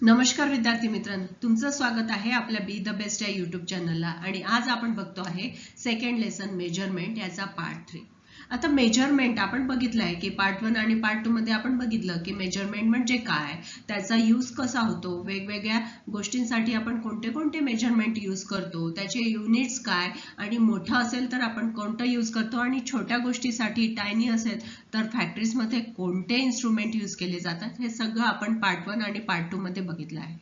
नमस्कार विद्यार्थी मित्रांनो, तुमचं स्वागत आहे आपल्या बी द बेस्ट या यूट्यूब चॅनलला. आणि आज आपण बघतो आहे सेकंड लेसन मेजरमेंट याचा पार्ट 3. आता मेजरमेंट आपण बघितलं आहे की पार्ट 1 आणि पार्ट 2 मध्ये आपण बघितलं की मेजरमेंट म्हणजे काय, त्याचा यूज कसा होतो, वेगवेगळ्या गोष्टींसाठी आपण कोणते कोणते मेजरमेंट यूज करतो, त्याचे युनिट्स काय, आणि मोठं असेल तर आपण कोणतं यूज करतो, आणि छोट्या गोष्टीसाठी टायनी असेल तर फॅक्टरीजमध्ये कोणते इन्स्ट्रुमेंट यूज केले जातात, हे सगळं आपण पार्ट 1 आणि पार्ट 2 मध्ये बघितलं आहे.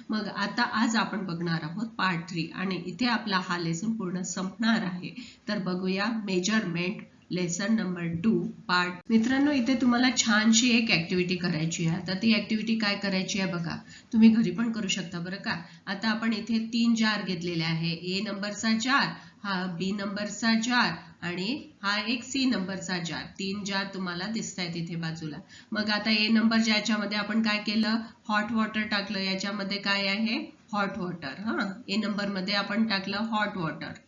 मग आता आज आपण बघणार आहोत पार्ट 3 आणि इथे आपला हा लेसन पूर्ण संपणार आहे. तर बघूया मेजरमेंट लेसन नंबर 2 पार्ट. मित्रांनो, इथे तुम्हाला छानशी एक ऍक्टिव्हिटी करायची आहे. आता ती ऍक्टिव्हिटी काय करायची आहे बघा, तुम्ही घरी पण करू शकता बरं का. आता आपण इथे 3 जार घेतलेले आहे. ए नंबरचा जार, हा बी नंबरचा जार आणि हा एक सी नंबरचा जार. 3 जार तुम्हाला दिसत आहेत इथे बाजूला. मग आता ए नंबर ज्याच्यामध्ये आपण काय केलं, हॉट वॉटर टाकलं. याच्यामध्ये काय आहे, हॉट वॉटर. ए नंबर मध्ये आपण टाकलं हॉट वॉटर.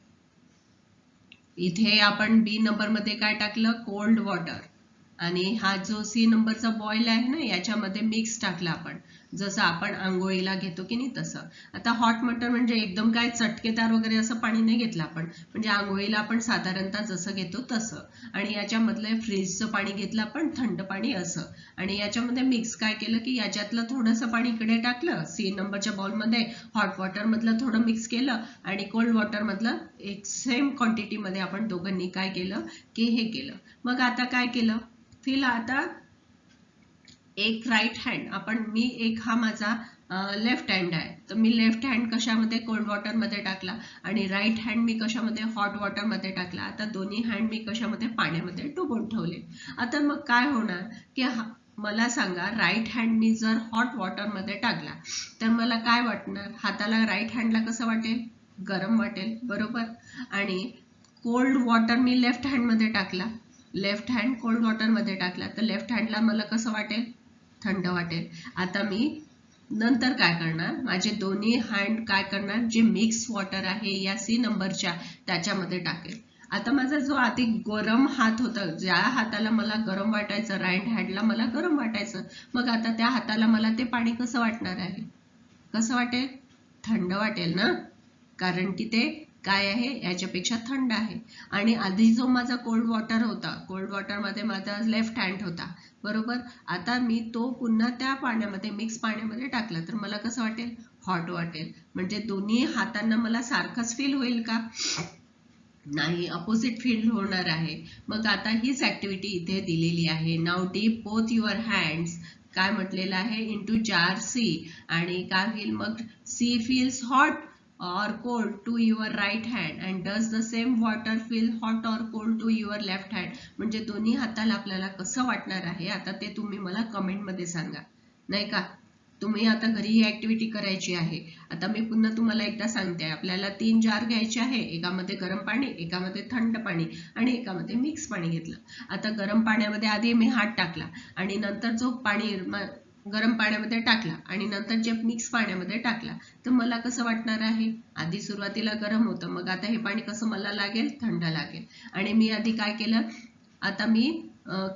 इथे आपण बी नंबर मध्ये काय टाकलं, कोल्ड वॉटर. आणि हा जो सी नंबरचा बॉईल आहे ना, याच्यामध्ये मिक्स टाकला आपण, जसं आपण आंघोळीला घेतो की नाही तसं. आता हॉट वॉटर म्हणजे एकदम काय चटकेदार वगैरे असं पाणी नाही घेतलं आपण, म्हणजे आंघोळीला आपण साधारणतः जसं घेतो तसं. आणि याच्यामधलं फ्रीजचं पाणी घेतलं आपण, थंड पाणी असं. आणि याच्यामध्ये मिक्स काय केलं की याच्यातलं थोडंसं पाणी इकडे टाकलं सी नंबरच्या बॉलमध्ये, हॉट वॉटर मधलं थोडं मिक्स केलं, आणि कोल्ड वॉटर मधलं एक सेम क्वांटिटीमध्ये आपण दोघांनी काय केलं की हे केलं. मग आता काय केलं, फिल आता एक राईट हँड आपण, मी एक हा माझा लेफ्ट हँड आहे, तर मी लेफ्ट हँड कशामध्ये, कोल्ड वॉटर मध्ये टाकला, आणि राईट हँड मी कशामध्ये, हॉट वॉटर मध्ये टाकला. आता दोन्ही हँड मी कशामध्ये, पाण्यामध्ये डुबवून ठेवले. आता मग काय होणार की मला सांगा, राईट हँड मी जर हॉट वॉटर मध्ये टाकला तर मला काय वाटणार, हाताला राईट हँडला कसं वाटेल, गरम वाटेल बरोबर. आणि कोल्ड वॉटर मी लेफ्ट हँड मध्ये टाकला, लेफ्ट हँड कोल्ड वॉटर मध्ये टाकला, तर लेफ्ट हँडला मला कसं वाटेल, थंड वाटेल. आता मी नंतर काय करणार, माझे दोन्ही हँड काय करणार, जे मिक्स वॉटर आहे या सी नंबरच्या त्याच्यामध्ये टाकेल. आता माझा जो आधी गरम हात होता, ज्या हाताला मला गरम वाटायचं, राईट हँडला मला गरम वाटायचं, मग आता त्या हाताला मला ते पाणी कसं वाटणार आहे, कसं वाटेल, थंड वाटेल ना, कारण की ते काय आहे, याच्यापेक्षा थंड आहे. आणि आधी जो माझा कोल्ड वॉटर होता, कोल्ड वॉटर मध्ये माझा लेफ्ट हँड होता बरोबर. आता मी तो पुन्हा त्या पाण्यामध्ये, मिक्स पाण्यामध्ये टाकला, तर मला कसं वाटेल, हॉट वाटेल. म्हणजे दोन्ही हातांना मला सारखंच फील होईल का, नाही, अपोजिट फील होणार आहे. मग आता हीच ऍक्टिव्हिटी इथे दिलेली आहे. Now deep both your hands, काय म्हटलेलं आहे, इंटू जार सी. आणि काय होईल मग, she feels hot or cold to your right hand and does the same water feel hot or cold to your left hand. म्हणजे दोन्ही हाताला आपल्याला कसं वाटणार आहे, आता ते तुम्ही मला कमेंट मध्ये सांगा, नाही का. तुम्ही आता घरी ही ऍक्टिव्हिटी करायची आहे. आता मी पुन्हा तुम्हाला एकदा सांगते, आपल्याला 3 जार घ्यायचे आहे. एकामध्ये गरम पाणी, एकामध्ये थंड पाणी, आणि एकामध्ये मिक्स पाणी घेतलं. आता गरम पाण्यामध्ये आधी मी हात टाकला, आणि नंतर जो पाणी गरम पाण्यामध्ये टाकला, आणि नंतर जे मिक्स पाण्यामध्ये टाकला, तर मला कसं वाटणार आहे, आधी सुरुवातीला गरम होतं, मग आता हे पाणी कसं मला लागेल, थंड लागेल. आणि मी आधी काय केलं, आता मी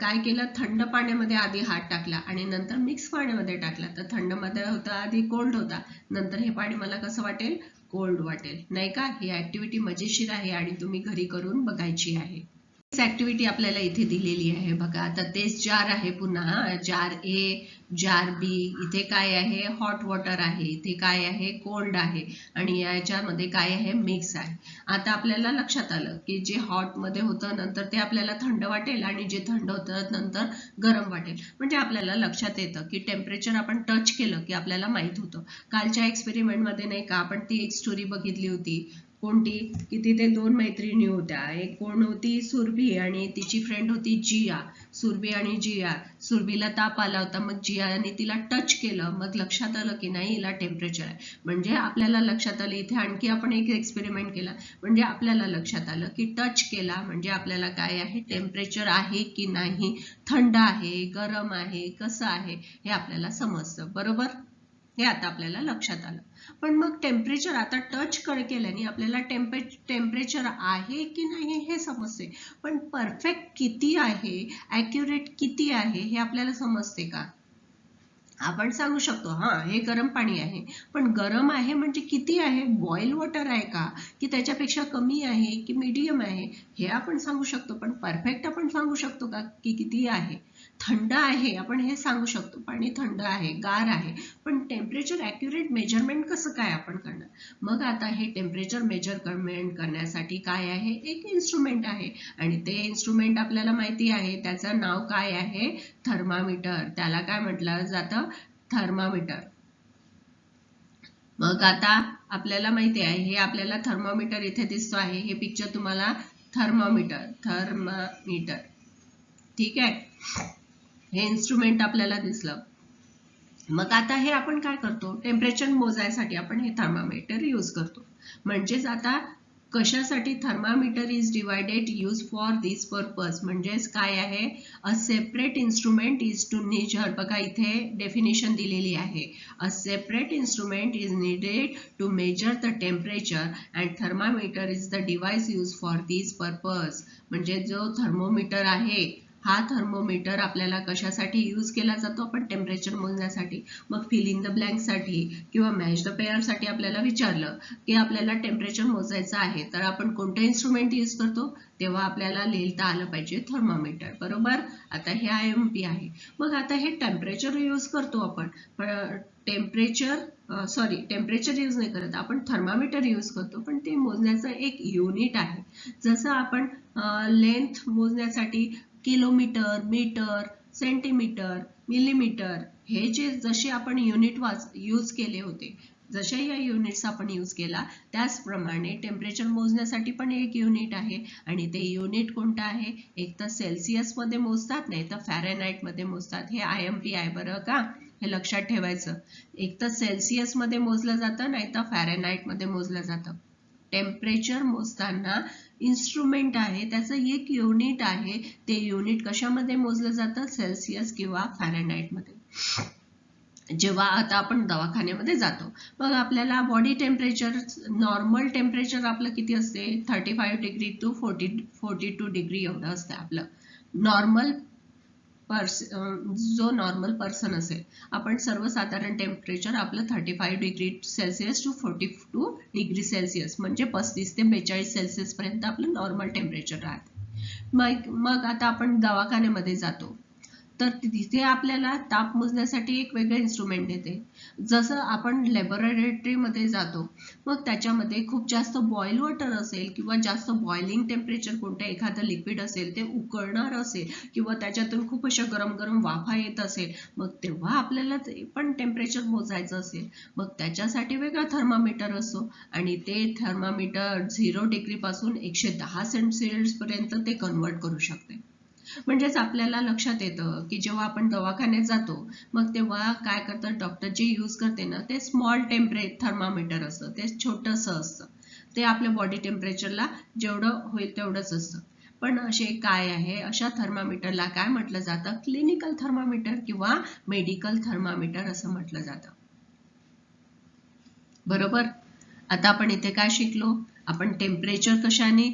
काय केलं, थंड पाण्यामध्ये आधी हात टाकला आणि नंतर मिक्स पाण्यामध्ये टाकला, तर थंड मध्ये होता आधी, कोल्ड होता, नंतर हे पाणी मला कसं वाटेल, कोल्ड वाटेल, नाही का. ही ऍक्टिव्हिटी मजेशीर आहे आणि तुम्ही घरी करून बघायची आहे. ऍक्टिव्हिटी आपल्याला इथे दिलेली आहे बघा. आता तेच जार आहे पुन्हा, जार ए, जार बी. इथे काय आहे, हॉट वॉटर आहे, इथे काय आहे, कोल्ड आहे, आणि याच्यामध्ये काय आहे, मिक्स आहे. आता आपल्याला लक्षात आलं की जे हॉट मध्ये होतं नंतर ते आपल्याला थंड वाटेल, आणि जे थंड होतं नंतर गरम वाटेल. म्हणजे आपल्याला लक्षात येतं की टेम्परेचर आपण टच केलं की आपल्याला माहित होतं. कालच्या एक्सपेरिमेंट मध्ये नाही का, आपण ती एक स्टोरी बघितली होती, कोणती, की तिथे 2 मैत्रिणी होत्या. एक कोण होती, सुरभी, आणि तिची फ्रेंड होती जिया. सुरभी आणि जिया, सुरभीला ताप आला होता, मग जियाने तिला टच केलं, मग लक्षात आलं की नाही, हिला टेम्परेचर आहे. म्हणजे आपल्याला लक्षात आलं, इथे आणखी आपण एक एक्सपेरिमेंट केला, म्हणजे आपल्याला लक्षात आलं की टच केला म्हणजे आपल्याला काय आहे, टेम्परेचर आहे की नाही, थंड आहे, गरम आहे, कसं आहे, हे आपल्याला समजतं बरोबर. हे आता आपल्याला लक्षात आलं. पण मग टेम्परेचर आता टच केल्याने आपल्याला टेम्परेचर आहे की नाही हे समजते, पण परफेक्ट किती आहे, ॲक्युरेट किती आहे, हे आपल्याला समजते का. आपण सांगू शकतो हा हे गरम पाणी आहे, पण गरम आहे म्हणजे किती आहे, बॉईल वॉटर आहे का, की त्याच्यापेक्षा कमी आहे की मीडियम आहे, हे आपण सांगू शकतो. पण परफेक्ट आपण सांगू शकतो का की किती आहे. थंड आहे आपण हे सांगू शकतो, पाणी थंड आहे, गार आहे, पण टेम्परेचर ॲक्युरेट मेजरमेंट कसं काय आपण करणार. मग आता हे टेम्परेचर मेजरमेंट करण्यासाठी काय आहे, एक इन्स्ट्रुमेंट आहे, आणि ते इन्स्ट्रुमेंट आपल्याला माहिती आहे, त्याचं नाव काय आहे, थर्मामीटर. त्याला काय म्हटलं जातं, थर्मामीटर. मग आता आपल्याला माहिती आहे, हे आपल्याला थर्मामीटर इथे दिसतो आहे, हे पिक्चर तुम्हाला थर्मामीटर ठीक आहे, हे इन्स्ट्रुमेंट आपल्याला दिसलं. मग आता हे आपण काय करतो, टेम्परेचर मोजायसाठी आपण हे थर्मामीटर यूज करतो. म्हणजेच आता कशासाठी thermometer is divided use for this purpose, म्हणजेच काय आहे, a separate instrument is to measure. बघा इथे डेफिनेशन दिलेली आहे, a separate instrument is needed to measure the temperature and thermometer is the device use for this purpose. म्हणजे जो thermometer आहे, हा थर्मोमीटर आपल्याला कशासाठी यूज केला जातो, आपण टेम्परेचर मोजण्यासाठी. मग फिल इन द ब्लँक साठी किंवा मॅच द पेअर साठी आपल्याला विचारलं की आपल्याला टेम्परेचर मोजायचं आहे, तर आपण कोणतं इन्स्ट्रुमेंट यूज करतो, तेव्हा आपल्याला लिहिता आलं पाहिजे थर्मोमीटर. बरोबर. आता हे IMP आहे. मग आता हे टेम्परेचर यूज करतो आपण, टेम्परेचर यूज नाही करत आपण, थर्मामीटर यूज करतो, पण ते मोजण्याचं एक युनिट आहे. जसं आपण लेंथ मोजण्यासाठी किलोमीटर, मीटर, सेंटीमीटर, मिलीमीटर, हे जे जसे आपण युनिट यूज केले होते, जसे या युनिट्स आपण यूज केला, त्याचप्रमाणे टेम्परेचर मोजण्यासाठी पण एक युनिट आहे, आणि ते युनिट कोणतं आहे, एक तर सेल्सिअस मध्ये मोजतात, नाही तर फॅरेनहाइट मध्ये मोजतात. हे IMP आहे बरं का, हे लक्षात ठेवायचं. एक तर सेल्सिअस मध्ये मोजलं जातं, नाही तर फॅरेनहाइट मध्ये मोजलं जातं. टेम्परेचर मोजताना इन्स्ट्रुमेंट आहे, त्याचं एक युनिट आहे, ते युनिट कशामध्ये मोजलं जातं, सेल्सिअस किंवा फॅरेनहाइट मध्ये. जेव्हा आता आपण दवाखान्यामध्ये जातो, मग आपल्याला बॉडी टेम्परेचर, नॉर्मल टेम्परेचर आपलं किती असते, 35 डिग्री टू 42 डिग्री एवढं असतं आपलं नॉर्मल जो नॉर्मल पर्सन असेल. आपण सर्वसाधारण टेम्परेचर आपलं 35 degree Celsius to 42 degree Celsius, म्हणजे 35 ते 42 सेल्सिअस पर्यंत आपलं नॉर्मल टेम्परेचर राहते. मग आता आपण दवाखान्यामध्ये जातो, तर तिथे आपल्याला ताप मोजण्यासाठी एक वेगळं इन्स्ट्रुमेंट येते. जसं आपण लॅबोरेटरीमध्ये जातो, मग त्याच्यामध्ये खूप जास्त बॉईल वॉटर असेल किंवा जास्त बॉइलिंग टेम्परेचर कोणतं एखादं लिक्विड असेल, ते उकळणार असेल किंवा त्याच्यातून खूप अशा गरम गरम वाफा येत असेल, मग तेव्हा आपल्याला ते पण टेम्परेचर मोजायचं असेल, मग त्याच्यासाठी वेगळा थर्मामीटर असतो, आणि ते थर्मामीटर 0 डिग्री पासून 110 सेल्सिअस पर्यंत ते कन्वर्ट करू शकते. म्हणजेच आपल्याला लक्षात येतं की जेव्हा आपण दवाखान्यात जातो, मग तेव्हा काय करतात डॉक्टर, जे यूज करते ना, ते स्मॉल थर्मामीटर असतं, ते छोटंसं असतं, ते आपल्या बॉडी टेम्परेचरला जेवढं होईल तेवढंच असतं. पण असे काय आहे, अशा थर्मामीटरला काय म्हटलं जातं, क्लिनिकल थर्मामीटर किंवा मेडिकल थर्मामीटर असं म्हटलं जातं. बरोबर. आता आपण इथे काय शिकलो, आपण टेम्परेचर कशाने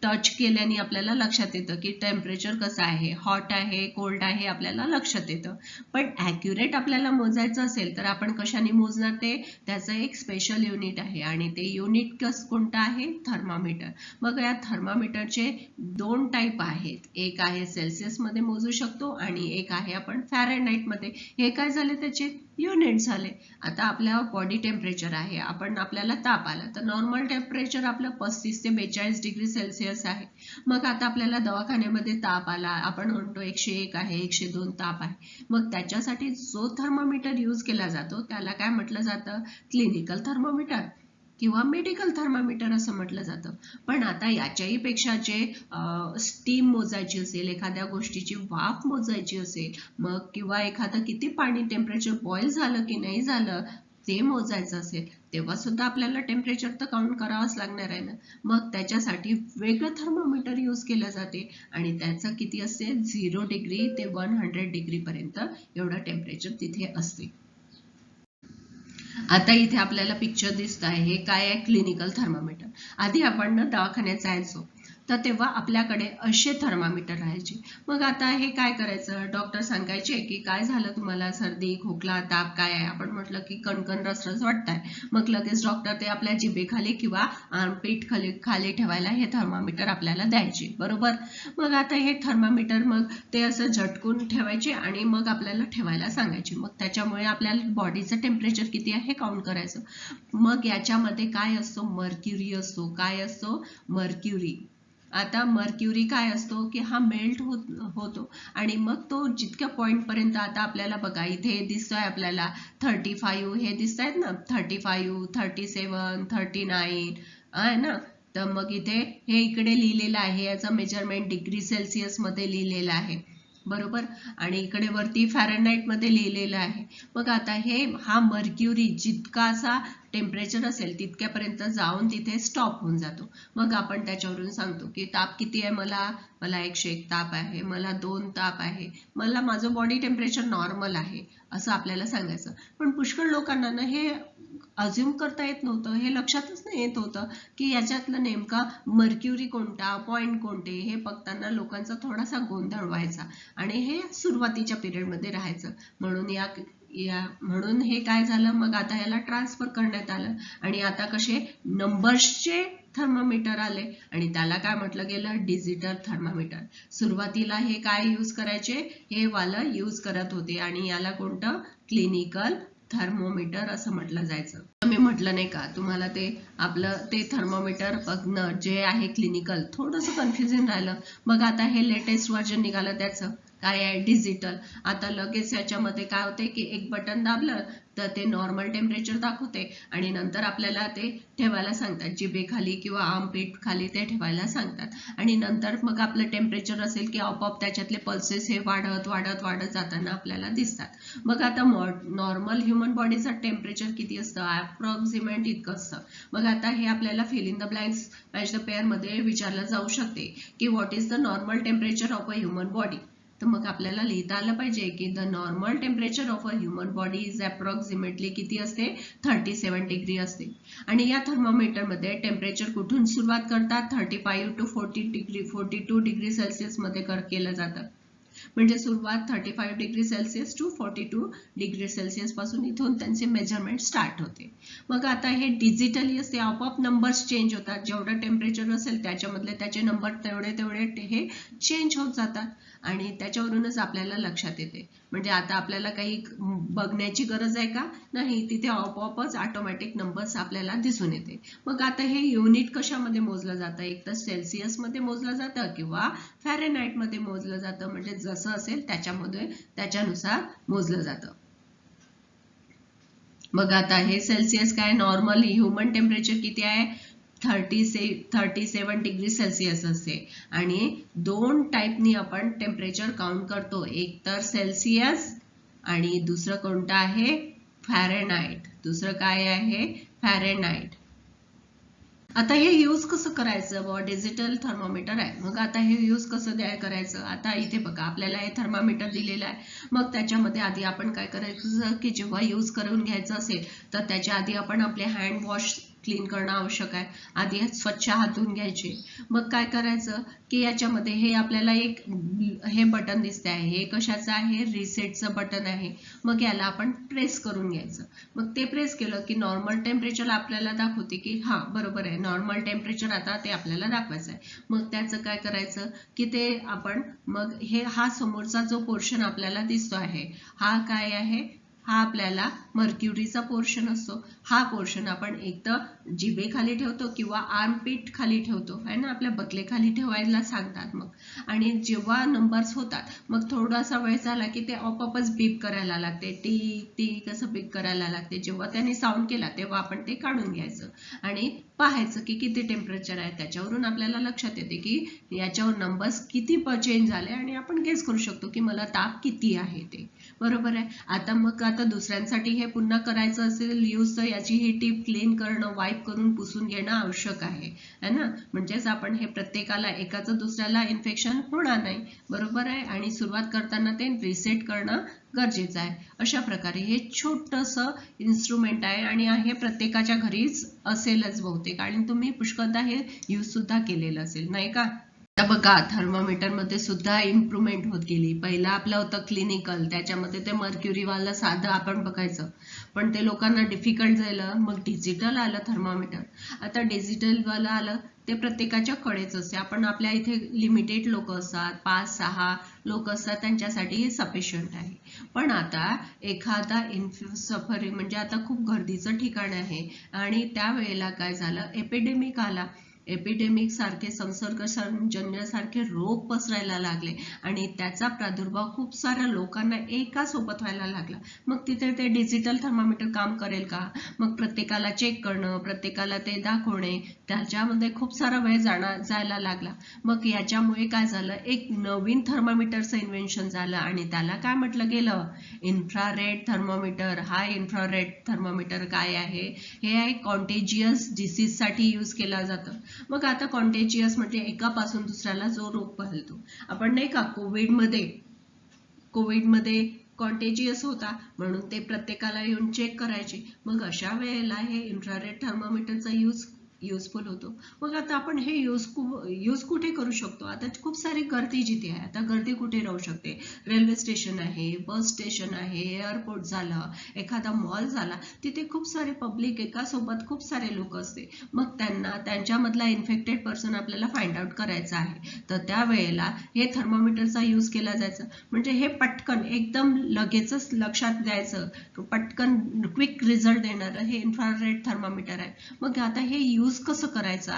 टच केल्याने आपल्याला लक्षात येतं की टेम्परेचर कसं आहे, हॉट आहे, कोल्ड आहे, आपल्याला लक्षात येतं. पण ॲक्युरेट आपल्याला मोजायचं असेल तर आपण कशाने मोजणार, ते त्याचं एक स्पेशल युनिट आहे, आणि ते युनिट कोणतं आहे, थर्मामीटर. मग या थर्मामीटरचे 2 टाईप आहेत, एक आहे सेल्सिअसमध्ये मोजू शकतो आणि एक आहे आपण फॅरेनहाइटमध्ये. हे काय झाले, त्याचे युनिट झाले. आता आपल्या बॉडी टेम्परेचर आहे, आपल्याला ताप आला, तर नॉर्मल टेम्परेचर आपलं 35 ते 42 डिग्री सेल्सिअस आहे. मग आता आपल्याला दवाखान्यामध्ये ताप आला, आपण म्हणतो 101 आहे, 102 ताप आहे, मग त्याच्यासाठी जो थर्मामीटर यूज केला जातो त्याला काय म्हटलं जातं, क्लिनिकल थर्मामीटर किंवा मेडिकल थर्मामीटर असं म्हटलं जातं. पण आता याच्याही पेक्षा जे स्टीम मोजायची असेल, एखाद्या गोष्टीची वाफ मोजायची असेल, मग किंवा एखादं किती पाणी टेम्परेचर बॉईल झालं की नाही झालं ते मोजायचं असेल, तेव्हा सुद्धा आपल्याला टेम्परेचर तर काउंट करावंच लागणार आहे ना. मग त्याच्यासाठी वेगळं थर्मोमीटर यूज केलं जाते, आणि त्याचं किती असते, 0 डिग्री ते 100 डिग्री पर्यंत एवढं टेम्परेचर तिथे असते. आता इथे आपल्याला पिक्चर दिसत आहे, हे काय आहे, क्लिनिकल थर्मामीटर. आधी आपण दवाखान्यात जायचो, तर तेव्हा आपल्याकडे असे थर्मामीटर राहायचे. मग आता हे काय करायचं, डॉक्टर सांगायचे की काय झालं तुम्हाला, सर्दी खोकला ताप काय आहे, आपण म्हटलं की कणकण रसरस वाटतंय, मग लगेच डॉक्टर ते आपल्या जिभेखाली किंवा आर्मपीट खाली ठेवायला हे थर्मामीटर आपल्याला द्यायचे, बरोबर. मग आता हे थर्मामीटर मग ते असं झटकून ठेवायचे आणि मग आपल्याला ठेवायला सांगायचे. मग त्याच्यामुळे आपल्याला बॉडीचं टेम्परेचर किती आहे हे काउंट करायचं. मग याच्यामध्ये काय असतो, मर्क्युरी असतो. काय असतो, मर्क्युरी. आता मर्क्युरी काय असतो की हा मेल्ट होतो आणि मग तो जितक्या पॉइंट पर्यंत, आता आपल्याला बघा इथे दिसतोय आपल्याला 35 हे दिसत आहेत ना, 35 37 39 आहे ना. तर मग इथे हे इकडे लिहिलेलं आहे, याचं मेजरमेंट डिग्री सेल्सिअस मध्ये लिहिलेलं आहे, बरोबर. आणि इकडे वरती फॅरेनहाइट मध्ये लिहिलेलं आहे. मग आता हा मर्क्युरी जितकासा टेम्परेचर असेल तितक्यापर्यंत जाऊन तिथे स्टॉप होऊन जातो. मग आपण त्याच्यावरून सांगतो की ताप किती आहे, मला 101 ताप आहे, मला 2 ताप आहे, मला माझं बॉडी टेम्परेचर नॉर्मल आहे, असं आपल्याला सांगायचं. पण पुष्कळ लोकांना ना हे अज्युम करता येत नव्हतं, हे लक्षातच नाही येत होतं की याच्यातलं नेमका मर्क्युरी कोणता, पॉइंट कोणते, हे बघताना लोकांचा थोडासा गोंधळ व्हायचा आणि हे सुरुवातीच्या पिरियडमध्ये राहायचं. म्हणून हे काय झालं, मग आता याला ट्रान्सफर करण्यात आलं आणि आता कसे नंबर्सचे थर्मामीटर आले आणि त्याला काय म्हटलं गेलं, डिजिटल थर्मामीटर. सुरुवातीला हे काय यूज करायचे, हे वालं यूज करत होते आणि याला कोणतं, क्लिनिकल थर्मोमीटर असं म्हटलं जायचं. मी म्हटलं नाही का तुम्हाला, ते आपलं ते थर्मोमीटर बघणं जे आहे क्लिनिकल थोडंसं कन्फ्युजन राहिलं. मग आता हे लेटेस्ट व्हर्जन निघालं त्याचं, काय आहे, डिजिटल. आता लगेच याच्यामध्ये काय होते की एक बटन दाबलं तर ते नॉर्मल टेम्परेचर दाखवते आणि नंतर आपल्याला ते ठेवायला सांगतात, जिभेखाली किंवा आर्मपीट खाली ते ठेवायला सांगतात आणि नंतर मग आपलं टेम्परेचर असेल की आपोआप त्याच्यातले पल्सेस हे वाढत वाढत वाढत जाताना आपल्याला दिसतात. मग आता नॉर्मल ह्युमन बॉडीचं टेम्परेचर किती असतं, अप्रॉक्सिमेट इतकं असतं. मग आता हे आपल्याला fill in the blanks match the pair मध्ये विचारलं जाऊ शकते की what is the normal temperature of a human body. तर मग आपल्याला लिहिता आलं पाहिजे की the normal temperature of a human body is approximately किती असते, 37 डिग्री असते. आणि या थर्मोमीटरमध्ये टेम्परेचर कुठून सुरुवात करतात, 35 to 42 डिग्री सेल्सिअस मध्ये केलं जातं. म्हणजे सुरुवात 35 degree Celsius to 42 degree Celsius पासून इथून त्यांचे मेजरमेंट स्टार्ट होते. मग आता हे डिजिटली असते, आपोआप नंबर्स चेंज होतात, जेवढं टेम्परेचर असेल त्याच्यामधले त्याचे नंबर तेवढे हे चेंज होत जातात आणि त्याच्यावरूनच आपल्याला लक्षात येते. म्हणजे आता आपल्याला काही बघण्याची गरज आहे का, नाही, तिथे आपोआपच ऑटोमॅटिक नंबर्स आपल्याला दिसून येते. मग आता हे युनिट कशामध्ये मोजलं जातं, एक तर सेल्सिअस मध्ये मोजलं जातं किंवा फॅरेनहाइट मध्ये मोजलं जातं. म्हणजे जसं असेल त्याच्यानुसार मोजलं जातं. मग आता हे सेल्सिअस काय, नॉर्मल ह्युमन टेम्परेचर किती आहे, 37 डिग्री सेल्सिअस असते आणि 2 टाईपनी आपण टेम्परेचर काउंट करतो, एक तर सेल्सिअस आणि दुसरं कोणतं आहे, फॅरेनहाइट. दुसरं काय आहे, फॅरेनहाइट. आता हे यूज कसं करायचं, डिजिटल थर्मोमीटर आहे. मग आता हे यूज कसं करायचं, आता इथे बघा आपल्याला हे थर्मामीटर दिलेलं आहे. मग त्याच्यामध्ये आधी आपण काय करायचं की जेव्हा यूज करून घ्यायचं असेल तर त्याच्या आधी आपण आपले हँड वॉश क्लीन करणं आवश्यक आहे. आधी स्वच्छ हात धुवून घ्यायचे. मग काय करायचं की याच्यामध्ये हे आपल्याला एक हे बटन दिसते आहे, हे कशाचं आहे, रिसेटचं बटन आहे. मग याला आपण प्रेस करून घ्यायचं. मग ते प्रेस केलं की नॉर्मल टेम्परेचर आपल्याला दाखवते की हा बरोबर आहे, नॉर्मल टेम्परेचर आता ते आपल्याला दाखवायचं आहे. मग त्याचं काय करायचं की ते आपण मग हा समोरचा जो पोर्शन आपल्याला दिसतो आहे हा काय आहे, हा आपल्याला मर्क्युरीचा पोर्शन असतो. हा पोर्शन आपण एक तर जिभेखाली ठेवतो किंवा आर्मपीट खाली ठेवतो आहे ना, आपल्या बकलेखाली ठेवायला सांगतात. मग आणि जेव्हा नंबर्स होतात मग थोडासा वेळ झाला की ते आपोआपच बीप करायला लागते, टिक टिक असं बीप करायला लागते. जेव्हा त्याने साऊंड केला तेव्हा आपण ते काढून घ्यायचं आणि पाहायचं की किती टेम्परेचर आहे. त्याच्यावरून आपल्याला लक्षात येते की याच्यावर नंबर्स किती चेंज झाले आणि आपण गेस करू शकतो की मला ताप किती आहे ते, बरोबर आहे. आता दुसऱ्यांसाठी हे पुन्हा करायचं असेल यूज तर याची ही टीप क्लीन करणं, वाईप करून पुसून घेणं आवश्यक आहे ना. म्हणजेच आपण हे प्रत्येकाला एकाचं दुसऱ्याला इन्फेक्शन होणार नाही, बरोबर आहे. आणि सुरुवात करताना ते रिसेट करणं गरजेचं आहे. अशा प्रकारे हे छोटंसं इन्स्ट्रुमेंट आहे आणि हे प्रत्येकाच्या घरीच असेलच बहुतेक. बहुतेक, आणि तुम्ही पुष्कळदा हे यूज सुद्धा केलेलं असेल, नाही का? आता बघा, थर्मोमीटर मध्ये सुद्धा इम्प्रूव्हमेंट होत गेली. पहिला आपलं होतं क्लिनिकल, त्याच्यामध्ये ते मर्क्युरीवाला साधं आपण बघायचं, पण ते लोकांना डिफिकल्ट झालं. मग डिजिटल आलं थर्मोमीटर. आता डिजिटलवाला आलं, ते प्रत्येकाच्या कडेच असते. आपण आपल्या इथे लिमिटेड लोक असतात, 5-6 लोक असतात, त्यांच्यासाठी हे सफिशियंट आहे. पण आता एखादा सफरिंग म्हणजे आता खूप गर्दीचं ठिकाण आहे आणि त्यावेळेला काय झालं, एपिडेमिक आला. एपिडेमिक सारखे संसर्गजन्य रोग पसरायला लागले आणि त्याचा प्रादुर्भाव खूप साऱ्या लोकांना एका सोबत व्हायला लागला. मग तिथे ते डिजिटल थर्मामीटर काम करेल का? मग प्रत्येकाला चेक करणं, प्रत्येकाला ते दाखवणे, त्याच्यामध्ये खूप सारा वेळ जायला लागला. मग याच्यामुळे काय झालं, एक नवीन थर्मामीटरचं इन्व्हेन्शन झालं आणि त्याला काय म्हटलं गेलं, इन्फ्रारेड थर्मोमीटर. हा इन्फ्रारेड थर्मोमीटर काय आहे, हे आहे कॉन्टेजियस डिसीज साठी यूज केला जातं. मग आता कॉन्टेजियस म्हणजे एकापासून दुसऱ्याला जो रोग पसरतो. आपण नाही का कोविडमध्ये कॉन्टेजियस होता म्हणून ते प्रत्येकाला येऊन चेक करायचे. मग अशा वेळेला हे इन्फ्रारेड थर्मोमीटरचा युजफुल होतो. मग आता आपण हे यूज कुठे करू शकतो? आता खूप सारी गर्दी जिथे आहे, आता गर्दी कुठे राहू शकते? रेल्वे स्टेशन आहे, बस स्टेशन आहे, एअरपोर्ट झालं, एखादा मॉल झाला, तिथे खूप सारे पब्लिक एकासोबत खूप सारे लोक असते. मग त्यांच्यामधला इन्फेक्टेड पर्सन आपल्याला फाइंड आउट करायचा आहे, तर त्यावेळेला हे थर्मोमीटरचा यूज केला जायचा. म्हणजे हे पटकन एकदम लगेचच लक्षात द्यायचं, पटकन क्विक रिझल्ट देणारं हे इन्फ्रारेड थर्मोमीटर आहे. मग आता हे यूज कसं करायचं?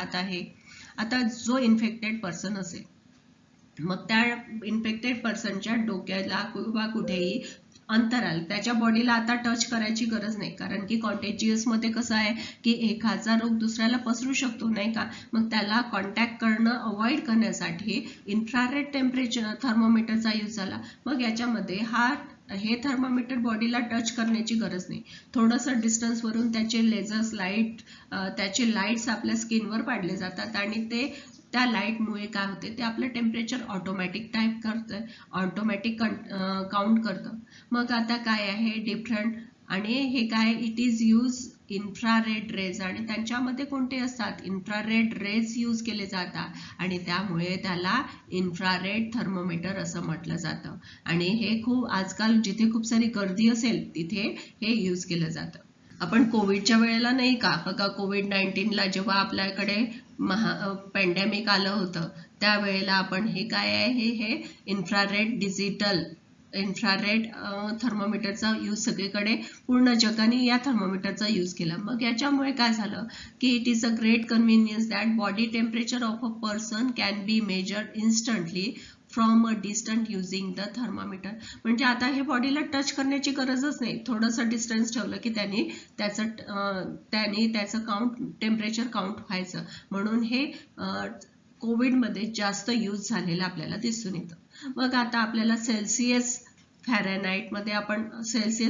आता जो इन्फेक्टेड पर्सन असेल, मग त्या इन्फेक्टेड पर्सनच्या डोक्याला किंवा कुठेही अंतराल त्याच्या बॉडीला आता टच करायची गरज नाही, कारण की कॉन्टेजियस मध्ये कसं आहे की एखादा रोग दुसऱ्याला पसरू शकतो, नाही का? मग त्याला कॉन्टॅक्ट करणं अवॉइड करण्यासाठी इन्फ्रारेड टेम्परेचर थर्मोमीटरचा यूज झाला. मग याच्यामध्ये हे थर्मोमीटर बॉडीला टच करण्याची गरज नाही. थोडंसं डिस्टन्सवरून त्याचे लेझर्स त्याचे लाईट्स आपल्या स्किनवर पाडले जातात आणि त्या लाईटमुळे काय होते, ते आपलं टेम्परेचर ऑटोमॅटिक ऑटोमॅटिक काउंट करतं. मग आता काय आहे डिफरंट, आणि हे काय, it is use infrared rays, आणि त्यांच्यामध्ये कोणते असतात, इन्फ्रारेड रेज यूज केले जातात आणि त्यामुळे त्याला इन्फ्रारेड थर्मोमीटर असं म्हटलं जातं. आणि हे खूप आजकाल जिथे खूप सारी गर्दी असेल तिथे हे यूज केलं जातं. आपण कोविडच्या वेळेला नाही का बघा, कोविड-19ला जेव्हा आपल्याकडे पॅन्डेमिक आलं होतं, त्यावेळेला आपण हे काय आहे, हे इन्फ्रारेड थर्मोमीटरचा यूज सगळीकडे पूर्ण जगाने या थर्मोमीटरचा यूज केला. मग याच्यामुळे काय झालं की it is a great convenience that body temperature of a person can be measured instantly from a distance using the thermometer. म्हणजे आता हे बॉडीला टच करण्याची गरजच नाही, थोडंसं डिस्टन्स ठेवलं की त्यांनी त्याचं टेम्परेचर काउंट व्हायचं. म्हणून हे कोविडमध्ये जास्त यूज झालेलं आपल्याला दिसून येतं. मग आता आपल्याला सेल्सिअस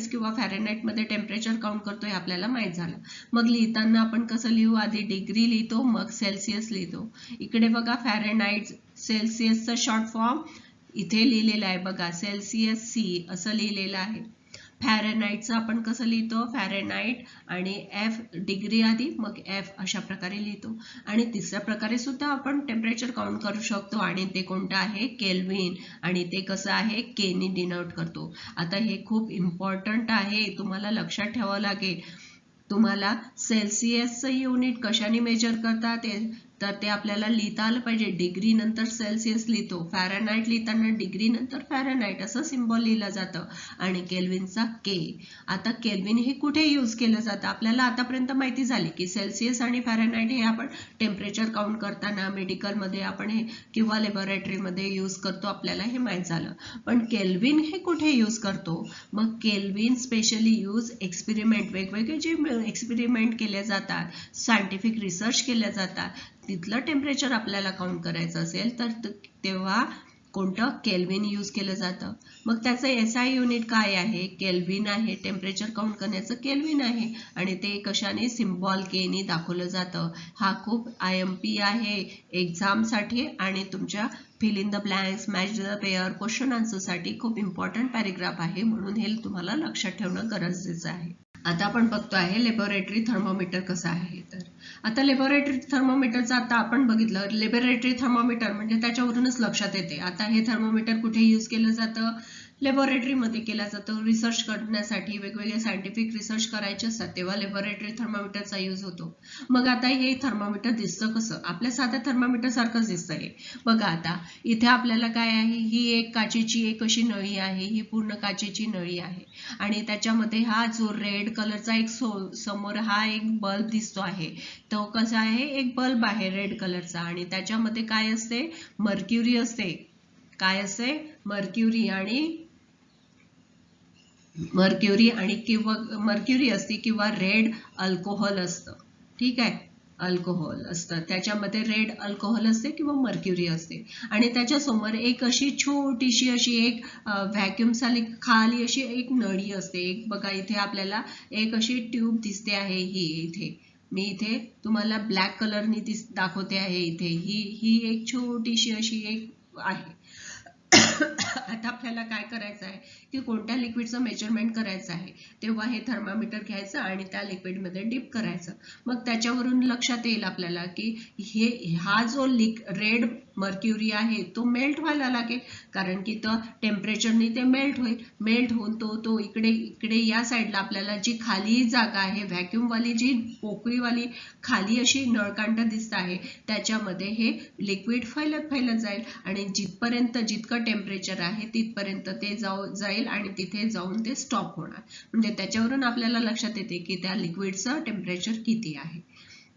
किंवा फॅरेनहाइटमध्ये टेम्परेचर काउंट करतो हे आपल्याला माहित झालं. मग लिहिताना आपण कसं लिहू, आधी डिग्री लिहितो मग सेल्सिअस लिहितो. इकडे बघा फॅरेनहाइट, सेल्सिअसचा शॉर्ट फॉर्म इथे लिहिलेला आहे बघा, सेल्सिअस सी असं लिहिलेलं आहे. फॅरेनहाइटचं आपण कसं लिहितो, फॅरेनहाइट आणि एफ डिग्री आधी मग एफ अशा प्रकारे लिहितो. आणि तिसऱ्या प्रकारे सुद्धा आपण टेम्परेचर काउंट करू शकतो आणि ते कोणतं आहे, केल्विन, आणि ते कसं आहे, के ने डिनोट करतो. आता हे खूप इम्पॉर्टंट आहे, तुम्हाला लक्षात ठेवावं लागेल. तुम्हाला सेल्सिअसचं युनिट कशाने मेजर करतात तर ते आपल्याला लिहिता आलं पाहिजे. डिग्री नंतर सेल्सिअस लिहितो, फॅरेनहाइट लिहिताना डिग्री नंतर फॅरेनहाइट असं सिम्बॉल लिहिलं जातं, आणि केल्विनचा के. आता केल्विन हे कुठे यूज केलं जातं, आपल्याला आतापर्यंत माहिती झाली की सेल्सिअस आणि फॅरेनहाइट हे आपण टेम्परेचर काउंट करताना मेडिकलमध्ये आपण हे किंवा लॅबोरेटरीमध्ये यूज करतो, आपल्याला हे माहीत झालं. पण केल्विन हे कुठे यूज करतो, मग केल्विन स्पेशली यूज एक्सपेरिमेंट, वेगवेगळे जे एक्सपेरिमेंट केले जातात, सायंटिफिक रिसर्च केले जातात, तिथलं टेम्परेचर आपल्याला काउंट करायचं असेल तर तेव्हा कोणतं, केल्विन यूज केलं जातं. मग त्याचं एसआय युनिट काय आहे, केल्विन आहे. टेम्परेचर काउंट करण्याचं केल्विन आहे आणि ते कशाने, सिम्बॉल के ने दाखवलं जातं. हा खूप IMP आहे एक्झामसाठी आणि तुमच्या fill in the blanks, match the pair, question आन्सरसाठी खूप इम्पॉर्टंट पॅरेग्राफ आहे, म्हणून हे तुम्हाला लक्षात ठेवणं गरजेचं आहे. आता आपण बघतो आहे लॅबोरेटरी थर्मोमीटर कसं आहे. तर आता लॅबोरेटरी थर्मोमीटरचं आता आपण बघितलं, लॅबोरेटरी थर्मोमीटर म्हणजे त्याच्यावरूनच लक्षात येते. आता हे थर्मोमीटर कुठे यूज केलं जातं? लॅबोरेटरीमध्ये केलं जातं. रिसर्च करण्यासाठी वेगवेगळे सायंटिफिक रिसर्च करायचे असतात तेव्हा लॅबोरेटरी थर्मोमीटरचा यूज होतो. मग आता हे थर्मोमीटर दिसतं कसं? आपल्या साध्या थर्मोमीटर सारखंच दिसतं हे. बघा आता इथे आपल्याला काय आहे, ही एक काचेची एक अशी नळी आहे, ही पूर्ण काचेची नळी आहे आणि त्याच्यामध्ये हा जो रेड कलरचा एक समोर हा एक बल्ब दिसतो आहे, तो कसा आहे, एक बल्ब आहे रेड कलरचा आणि त्याच्यामध्ये काय असते, मर्क्युरी असते. काय असते? मर्क्युरी आणि किंवा मर्क्युरी असते किंवा रेड अल्कोहोल असतं. ठीक आहे, अल्कोहोल असतं त्याच्यामध्ये, रेड अल्कोहोल असते किंवा मर्क्युरी असते आणि त्याच्यासमोर एक अशी छोटीशी अशी एक व्हॅक्युम साली खाली अशी एक नळी असते. एक बघा इथे आपल्याला एक अशी ट्यूब दिसते आहे. ही इथे मी इथे तुम्हाला ब्लॅक कलरनी दाखवते आहे. इथे ही एक छोटीशी अशी एक आहे. आता आपल्याला काय करायचं आहे की कोणत्या लिक्विडचं मेजरमेंट करायचं आहे तेव्हा हे थर्मामीटर घ्यायचं आणि त्या लिक्विडमध्ये डिप करायचं. मग त्याच्यावरून लक्षात येईल आपल्याला की हा जो रेड मर्क्युरी आहे तो मेल्ट व्हायला लागेल, कारण की तो टेम्परेचरनी ते मेल्ट होईल. मेल्ट होऊन तो इकडे या साईडला आपल्याला जी खाली जागा आहे व्हॅक्यूमवाली, जी पोकळीवाली खाली अशी नळकांड दिसत आहे, त्याच्यामध्ये हे लिक्विड फैलत जाईल आणि जितकं टेम्परेचर आहे तिथपर्यंत ते जाईल आणि तिथे जाऊन ते स्टॉप होणार. म्हणजे त्याच्यावरून आपल्याला लक्षात येते की त्या लिक्विडचं टेम्परेचर किती आहे.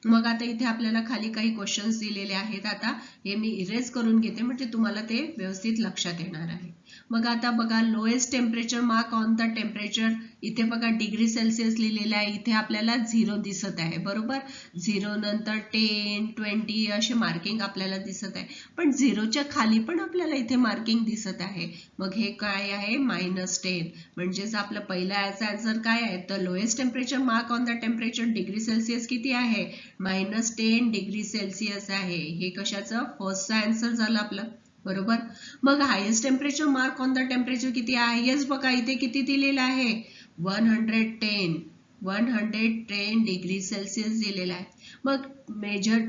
मग आता इथे आपल्याला खाली काही क्वेश्चन्स दिलेले आहेत. आता हे मी इरेज करून घेते म्हणजे तुम्हाला ते व्यवस्थित लक्षात येणार आहे. मग आता बघा, lowest temperature mark on the temperature. इथे बघा डिग्री सेल्सिअस लिहिलेलं आहे, इथे आपल्याला 0 दिसत आहे. बरोबर, 0 नंतर 10, 20 असे मार्किंग आपल्याला दिसत आहे. पण 0च्या खाली पण आपल्याला इथे मार्किंग दिसत आहे. मग हे काय आहे? -10. म्हणजेच आपलं पहिला याचा आन्सर काय आहे? तर lowest temperature mark on the temperature degree Celsius किती आहे? -10 डिग्री सेल्सिअस आहे. हे कशाचं? फर्स्टचा आन्सर झालं आपलं. बरोबर. मग highest temperature mark on the temperature किती आहे? हायेस्ट बघा इथे किती दिलेलं आहे? 110 डिग्री सेल्सिअस दिलेला आहे. मग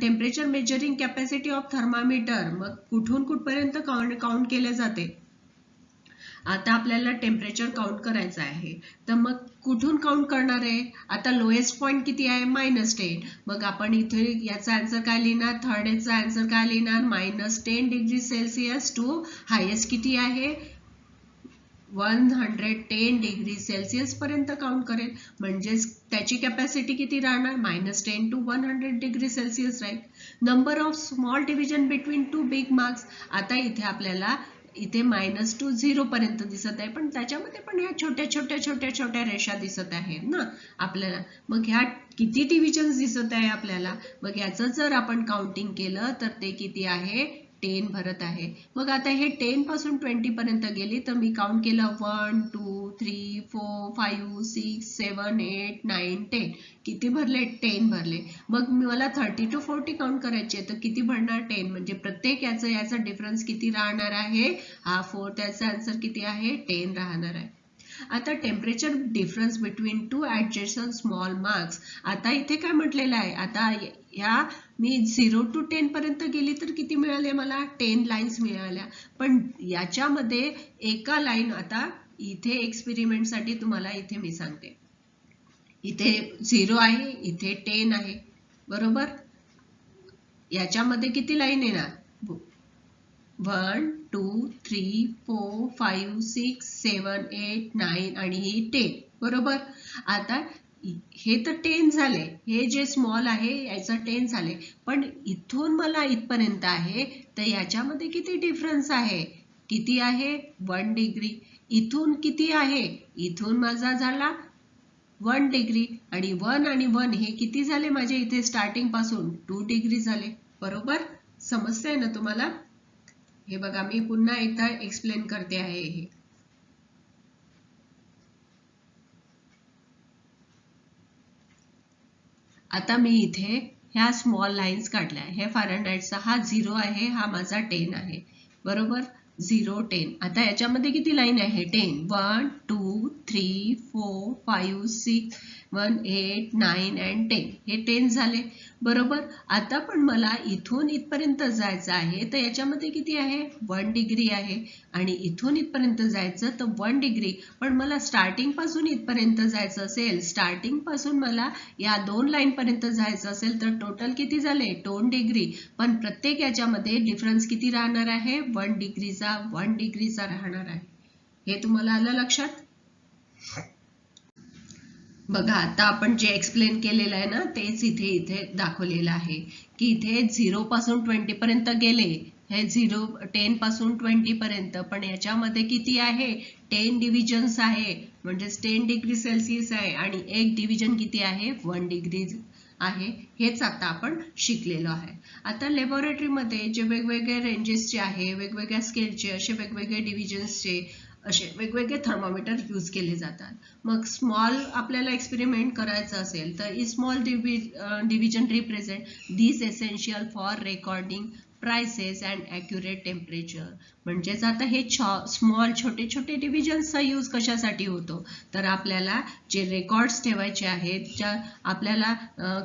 temperature measuring capacity of thermometer, मग कुठून कुठपर्यंत काउंट केले जाते? आता आपल्याला टेम्परेचर काउंट करायचं आहे, तर मग कुठून काउंट करणार आहे? आता लोएस्ट पॉइंट किती आहे? -10. मग आपण इथे याचा आन्सर काय लिहिणार? थर्ड याचा आन्सर काय लिहिणार? -10 डिग्री सेल्सिअस टू हायेस्ट किती आहे? 110 डिग्री सेल्सिअस पर्यंत काउंट करेल. म्हणजेच त्याची कॅपॅसिटी किती राहणार? -10 to 100 डिग्री सेल्सिअस राहील. Number of small division between two big marks. आता इथे आपल्याला इथे -2 to 0 पर्यंत दिसत आहे, पण त्याच्यामध्ये पण ह्या छोट्या रेषा दिसत आहेत ना आपल्याला. मग ह्या किती डिव्हिजन्स दिसत आहे आपल्याला? मग याचं जर आपण काउंटिंग केलं तर ते किती आहे? 10 भरत आहे. मग आता हे 10 पासून 20 पर्यंत गेली तर मी काउंट केलं 1, 2, 3, 4, 5, 6, 7, 8, 9, 10. किती भरले? 10 भरले. मग मला 30 to 40 काउंट करायचे, तर किती भरणार? 10. म्हणजे प्रत्येक याचा डिफरन्स किती राहणार आहे? हा 4. त्याचा आन्सर किती आहे? 10 राहणार आहे. आता temperature difference between two adjacent small marks. आता इथे काय म्हटलेलं आहे? आता ह्या मी 0 to 10 पर्यंत गेली तर किती मिळाले मला? 10 लाईन्स मिळाल्या. पण याच्यामध्ये एका लाईन, आता इथे एक्सपेरिमेंटसाठी तुम्हाला इथे मी सांगते, इथे 0 आहे, इथे 10 आहे. बरोबर, याच्यामध्ये किती लाईन येणार? 1, 2, 3, 4, 5, 6, 7, 8, 9 आणि ही 10. बरोबर. आता हे तर 10 झाले, हे जे स्मॉल आहे याचं 10 झाले, पण इथून मला इथपर्यंत आहे तर याच्यामध्ये किती डिफरन्स आहे? किती आहे? 1 डिग्री. इथून किती आहे? इथून माझा झाला 1 डिग्री आणि 1 हे किती झाले माझे इथे स्टार्टिंग पासून? 2 डिग्री झाले. बरोबर, समजतंय ना तुम्हाला? हे बघा, मी पुन्हा एकदा एक्सप्लेन करते आहे हे. आता मी इथे ह्या स्मॉल लाईन्स काढल्या. हे फॅरनहाइटचा हा 0 आहे, हा माझा 10 आहे. बरोबर, 0, 10. आता याच्यामध्ये किती लाईन आहे? 10. 1, 2, 3, 4, 5, 6, 1, 8, 9 and 10. हे 10 झाले बरोबर. आता पण मला इथून इथपर्यंत जायचं आहे तर याच्यामध्ये किती आहे 1 डिग्री आहे आणि इथून इथपर्यंत जायचं तर 1 डिग्री. पण मला स्टार्टिंग पासून इथपर्यंत जायचं असेल, स्टार्टिंग पासून मला या 2 लाईन पर्यंत जायचं असेल तर टोटल किती झाले 2 डिग्री. पण प्रत्येक याच्यामध्ये डिफरन्स किती राहणार आहे 1 डिग्रीचा राहणार आहे. हे तुम्हाला आलं लक्षात. बघा आता आपण जे एक्सप्लेन केलेलं आहे ना तेच इथे दाखवलेलं आहे की इथे 0 पासून 20 पर्यंत गेले, हे 10 पासून 20 पर्यंत. पण याच्यामध्ये किती आहे 10 डिव्हिजन्स आहे म्हणजेच 10 डिग्री सेल्सिअस आहे आणि एक डिव्हिजन किती आहे 1 डिग्री आहे. हेच आता आपण शिकलेलो आहे. आता लॅबोरेटरीमध्ये जे वेगवेगळे रेंजेसचे आहे, वेगवेगळ्या स्केलचे असे वेगवेगळे डिव्हिजन्सचे असे वेगवेगळे थर्मोमीटर यूज केले जातात. मग स्मॉल आपल्याला एक्सपेरिमेंट करायचं असेल तर small division represent this essential for recording prices and accurate temperature. म्हणजेच आता हे स्मॉल छोटे डिव्हिजन्सचा यूज कशासाठी होतो तर आपल्याला जे रेकॉर्ड्स ठेवायचे आहेत, ज्या आपल्याला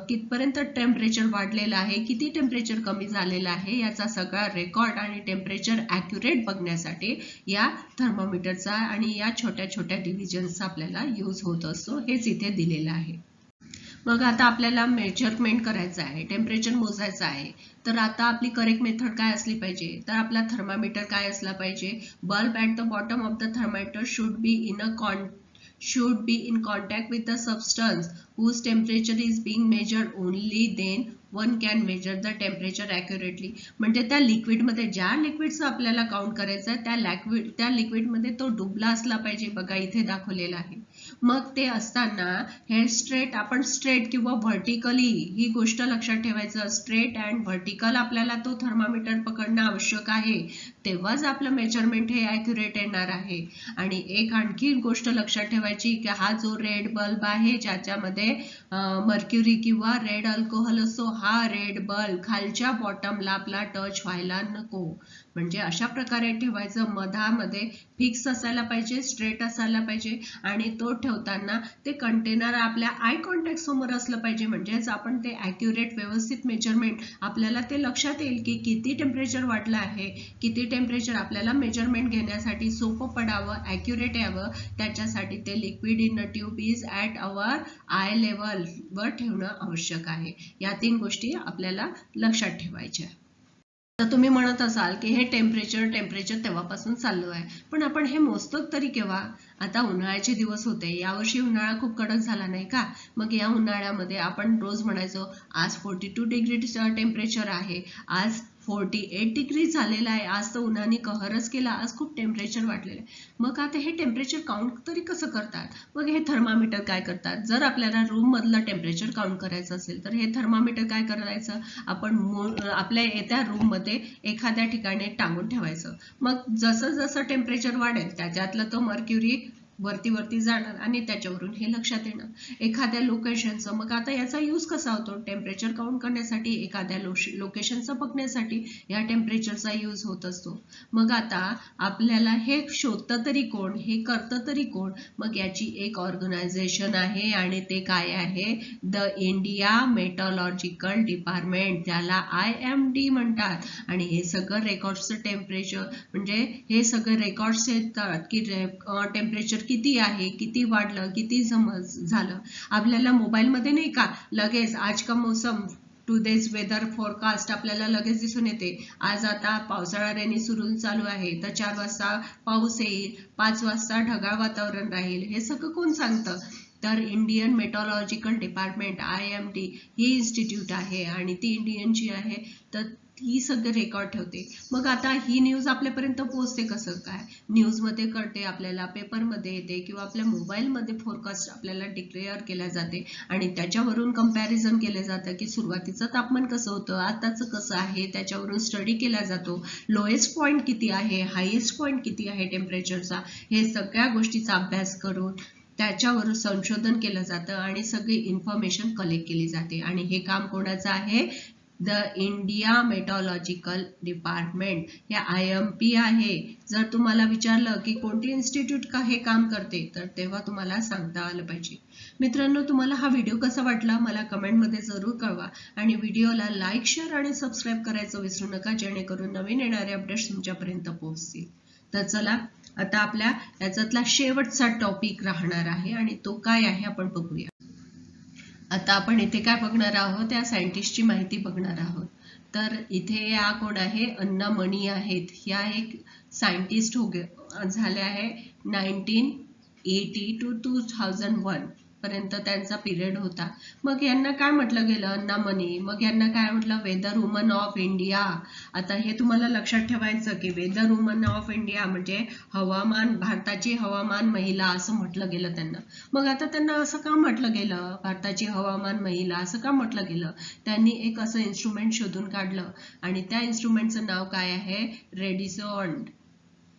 कितपर्यंत टेम्परेचर वाढलेलं आहे, किती टेम्परेचर कमी झालेलं आहे याचा सगळा रेकॉर्ड आणि टेम्परेचर ॲक्युरेट बघण्यासाठी या थर्मोमीटरचा आणि या छोट्या डिव्हिजन्सचा आपल्याला यूज होत असतो. हेच इथे दिलेलं आहे. मग आता आपल्याला मेजरमेंट करायचं आहे, टेम्परेचर मोजायचं आहे तर आता आपली करेक्ट मेथड काय असली पाहिजे तर आपला थर्मामीटर काय असला पाहिजे. Bulb at the bottom of the thermometer should be in contact with the substance whose temperature is being measured, only then one can measure the temperature accurately. म्हणजे त्या लिक्विडमध्ये ज्या लिक्विडचं आपल्याला काउंट करायचं आहे त्या लिक्विडमध्ये तो डुबला असला पाहिजे. बघा इथे दाखवलेला आहे. मग ते असताना हे स्ट्रेट किंवा व्हर्टिकली ही गोष्ट लक्षात ठेवायचं. स्ट्रेट अँड व्हर्टिकल आपल्याला तो थर्मामीटर पकडणं आवश्यक आहे, तेव्हाच आपलं मेजरमेंट हे ॲक्युरेट येणार आहे. आणि एक आणखी गोष्ट लक्षात ठेवायची की हा जो रेड बल्ब आहे ज्याच्यामध्ये मर्क्युरी किंवा रेड अल्कोहोल असतो, हा रेड बल्ब खालच्या बॉटमला आपला टच व्हायला नको. म्हणजे अशा प्रकारे ठेवायचं, मधामध्ये फिक्स असायला पाहिजे, स्ट्रेट असायला पाहिजे आणि तो ठेवताना ते कंटेनर आपल्या आय कॉन्टॅक्ट समोर असलं पाहिजे. म्हणजेच आपण ते ॲक्युरेट व्यवस्थित मेजरमेंट आपल्याला ते लक्षात येईल की किती टेम्परेचर वाढलं आहे, किती टेम्परेचर आपल्याला मेजरमेंट घेण्यासाठी सोपं पडावं, ॲक्युरेट यावं. त्याच्यासाठी ते liquid in a tube is at our I level वर ठेवणं आवश्यक आहे. या 3 गोष्टी आपल्याला लक्षात ठेवायच्या. तर तुम्ही म्हणत असाल की हे टेम्परेचर तेव्हापासून चालू आहे, पण आपण हे मोजतो तरी केव्हा. आता उन्हाळ्याचे दिवस होते, यावर्षी उन्हाळा खूप कडक झाला नाही का. मग या उन्हाळ्यामध्ये आपण रोज म्हणायचो आज 42 डिग्री टेम्परेचर आहे, आज 48 डिग्री झालेला आहे, आज तर उन्हाने कहरच केला, आज खूप टेम्परेचर वाढलेलं आहे. मग आता हे टेम्परेचर काउंट तरी कसं करतात. मग हे थर्मामीटर काय करतात, जर आपल्याला रूम मधलं टेम्परेचर काउंट करायचं असेल तर हे थर्मामीटर काय करायचं, आपण आपल्या येत्या रूम मध्ये एखाद्या ठिकाणी टांगून ठेवायचं. मग जसं टेम्परेचर वाढेल त्याच्यातलं तो मर्क्युरी वरती जाणार आणि त्याच्यावरून हे लक्षात येणार एखाद्या लोकेशनचं. मग आता याचा यूज कसा होतो, टेम्परेचर काउंट करण्यासाठी, एखाद्या लोकेशनचं बघण्यासाठी या टेम्परेचरचा यूज होत असतो. मग आता आपल्याला हे शोधतं तरी कोण, हे करतं तरी कोण. मग याची एक ऑर्गनायझेशन आहे आणि ते काय आहे, द इंडिया मेट्रोलॉजिकल डिपार्टमेंट, त्याला IMD म्हणतात. आणि हे सगळं रेकॉर्ड्सचं टेम्परेचर म्हणजे हे सगळं रेकॉर्ड्स येतात की टेम्परेचर किती आहे, किती वाढलं, किती झालं. आपल्याला मोबाईलमध्ये नाही का लगेच आज का मौसम टुडेज वेदर फोरकास्ट आपल्याला लगेच दिसून येते. आज आता पावसाळा रेनी सुरू चालू आहे तर 4 वाजता पाऊस येईल, 5 वाजता ढगाळ वातावरण राहील. हे सगळं कोण सांगतं तर इंडियन मेट्रोलॉजिकल डिपार्टमेंट IMD ही इन्स्टिट्यूट आहे आणि ती इंडियनची आहे तर ही सगळं रेकॉर्ड ठेवते. मग आता ही न्यूज आपल्यापर्यंत पोहोचते कसं काय, न्यूजमध्ये कळते, आपल्याला पेपरमध्ये येते किंवा आपल्या मोबाईलमध्ये फोरकास्ट आपल्याला डिक्लेअर केल्या जाते आणि त्याच्यावरून कंपॅरिझन केलं जातं की सुरुवातीचं तापमान कसं होतं, आताचं कसं आहे, त्याच्यावरून स्टडी केला जातो. लोएस्ट पॉईंट किती आहे, हायेस्ट पॉईंट किती आहे टेम्परेचरचा, हे सगळ्या गोष्टीचा अभ्यास करून त्याच्यावर संशोधन केलं जातं आणि सगळी इन्फॉर्मेशन कलेक्ट केली जाते. आणि हे काम कोणाचं आहे, द इंडिया मेट्रोलॉजिकल डिपार्टमेंट, या IMP आहे. जर तुम्हाला विचारलं की कोणती इन्स्टिट्यूट का हे काम करते, तर तेव्हा तुम्हाला सांगता आलं पाहिजे. मित्रांनो, तुम्हाला हा व्हिडिओ कसा वाटला मला कमेंटमध्ये जरूर कळवा आणि व्हिडिओला लाईक, शेअर आणि सबस्क्राईब करायचं विसरू नका, जेणेकरून नवीन येणारे अपडेट्स तुमच्यापर्यंत पोहोचतील. तर चला, आता आपल्या याच्यातला शेवटचा टॉपिक राहणार आहे आणि तो काय आहे आपण बघूया. आता आपण इथे काय बघणार आहोत, त्या सायंटिस्टची माहिती बघणार आहोत. तर इथे या कोण आहे, अन्ना मणी आहेत. ह्या एक सायंटिस्ट झाल्या आहे. 1980 to 2001 पर्यंत त्यांचा पिरियड होता. मग यांना काय म्हटलं गेलं, अन्ना मणी. मग यांना काय म्हटलं, वेदर वुमन ऑफ इंडिया. आता हे तुम्हाला लक्षात ठेवायचं की वेदर वुमन ऑफ इंडिया म्हणजे भारताची हवामान महिला असं म्हटलं गेलं त्यांना. मग आता त्यांना असं का म्हटलं गेलं, भारताची हवामान महिला असं का म्हटलं गेलं, त्यांनी एक असं इन्स्ट्रुमेंट शोधून काढलं आणि त्या इन्स्ट्रुमेंटचं नाव काय आहे, रेडिसोंड.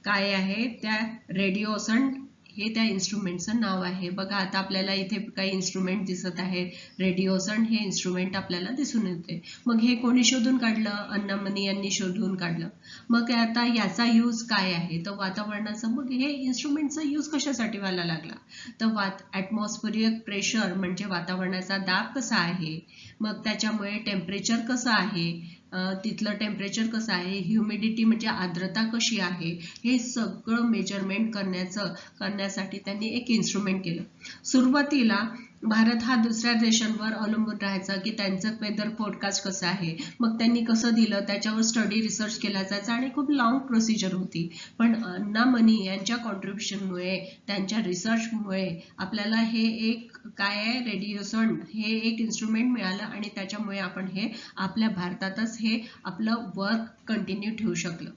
काय आहे, त्या रेडिओसंड हे त्या इन्स्ट्रुमेंटचं नाव आहे. बघा, आता आपल्याला इथे काही इन्स्ट्रुमेंट दिसत आहे. रेडिओसंड हे इन्स्ट्रुमेंट आपल्याला दिसून येते. मग हे कोणी शोधून काढलं, अन्ना मणी यांनी शोधून काढलं. मग आता याचा यूज काय आहे, तर वातावरणाचं. मग हे इन्स्ट्रुमेंटचा यूज कशासाठी व्हायला लागला, तर ॲटमॉस्फिरिक प्रेशर म्हणजे वातावरणाचा दाब कसा आहे, मग त्याच्यामुळे टेम्परेचर कसं आहे, तिथलं टेम्परेचर कसं आहे, ह्युमिडिटी म्हणजे आर्द्रता कशी आहे, हे सगळं मेजरमेंट करण्यासाठी त्यांनी एक इन्स्ट्रुमेंट केलं. सुरुवातीला भारत हा दुसऱ्या देशांवर अवलंबून राहायचा की त्यांचं वेदर फोरकास्ट कसं आहे. मग त्यांनी कसं दिलं, त्याच्यावर स्टडी रिसर्च केला जायचा आणि खूप लॉंग प्रोसिजर होती. पण अन्ना मणी यांच्या कॉन्ट्रीब्युशनमुळे, त्यांच्या रिसर्चमुळे आपल्याला हे एक काय आहे, रेडिओसंड हे एक इन्स्ट्रुमेंट मिळालं आणि त्याच्यामुळे आपण हे आपल्या भारतातच हे आपलं वर्क कंटिन्यू ठेवू शकलो.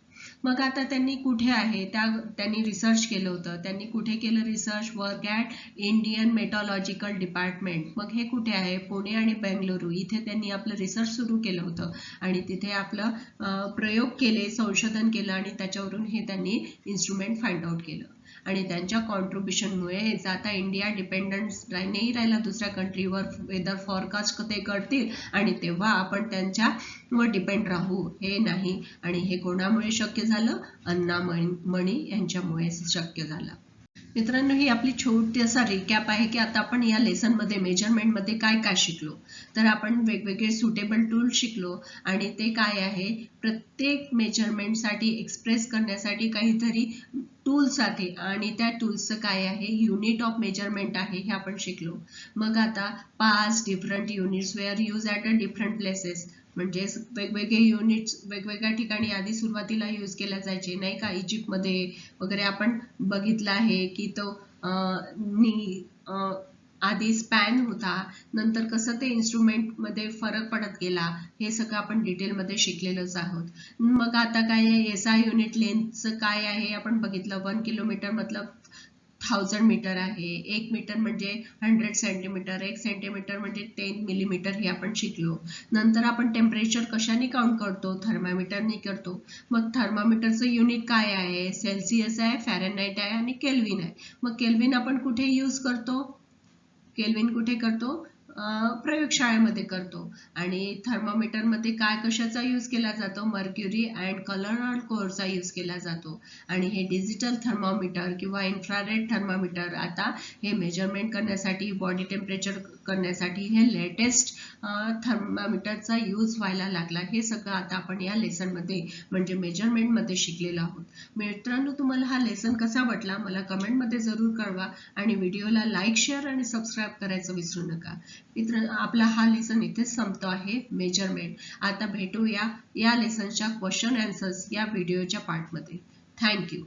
मग आता त्यांनी कुठे आहे, त्यांनी रिसर्च केलं होतं. त्यांनी कुठे केलं research, work at Indian meteorological department. मग हे कुठे आहे, पुणे आणि बेंगलुरू इथे त्यांनी आपलं रिसर्च सुरू केलं होतं आणि तिथे आपलं प्रयोग केले, संशोधन केलं आणि त्याच्यावरून हे त्यांनी इन्स्ट्रुमेंट फाइंड आउट केलं. आणि त्यांच्या कॉन्ट्रीब्युशनमुळे आता इंडिया डिपेंडंट नाही राहिला दुसऱ्या कंट्रीवर. वेदर फॉरकास्ट ते करतील आणि तेव्हा आपण त्यांच्यावर डिपेंड राहू हे नाही. आणि हे कोणामुळे शक्य झालं, अन्ना मणी यांच्यामुळे शक्य झालं. मित्रांनो, ही आपली छोटी असा रिकॅप आहे की आता आपण या लेसनमध्ये मेजरमेंटमध्ये काय काय शिकलो. तर आपण वेगवेगळे सुटेबल टूल्स शिकलो आणि ते काय आहे, प्रत्येक मेजरमेंटसाठी एक्सप्रेस करण्यासाठी काहीतरी टूल्स आहे आणि त्या टूल्सचं काय आहे, युनिट ऑफ मेजरमेंट आहे हे आपण शिकलो. मग आता 5 different units were use at a different places, म्हणजे वेगवेगळे युनिट्स वेगवेगळ्या ठिकाणी आधी सुरुवातीला यूज केल्या जायचे नाही का. इजिप्तमध्ये वगैरे आपण बघितलं आहे की तो आधी स्पॅन होता, नंतर कसं ते इन्स्ट्रुमेंटमध्ये फरक पडत गेला, हे सगळं आपण डिटेलमध्ये शिकलेलंच आहोत. मग आता काय आहे, SI युनिट लेंथचं काय आहे आपण बघितलं. 1 किलोमीटर मतलब 1000 मीटर आहे. 1 मीटर म्हणजे 100 सेंटीमीटर, 1 सेंटीमीटर म्हणजे 10 मिलीमीटर हे आपण शिकलो. नंतर आपण टेम्परेचर कशाने काउंट करतो, थर्मामीटरने करतो. मग थर्मामीटरचं युनिट काय आहे, सेल्सिअस आहे, फॅरेनहाइट आहे आणि केल्विन आहे. मग केल्विन आपण कुठे यूज करतो, केल्विन कुठे करतो, प्रयोगशाळेमध्ये करतो. आणि थर्मामीटरमध्ये काय कशाचा यूज केला जातो, mercury and colour Korcha use केला जातो. आणि हे डिजिटल थर्मामीटर किंवा इन्फ्रारेड थर्मामीटर आता हे मेजरमेंट करण्यासाठी, बॉडी टेम्परेचर करण्यासाठी हे लेटेस्ट थर्मामीटरचा यूज व्हायला लागला. हे सगळं आता आपण या लेसनमध्ये म्हणजे मेजरमेंटमध्ये शिकलेलो आहोत. मित्रांनो, तुम्हाला हा लेसन कसा वाटला मला कमेंटमध्ये जरूर कळवा आणि व्हिडिओला लाईक, शेअर आणि सबस्क्राईब करायचं विसरू नका. मित्रांनो, आपला हा लेसन इथेच संपतो आहे, मेजरमेंट. आता भेटूया या लेसनच्या क्वेश्चन आन्सर्स या व्हिडिओच्या पार्टमध्ये. थँक्यू.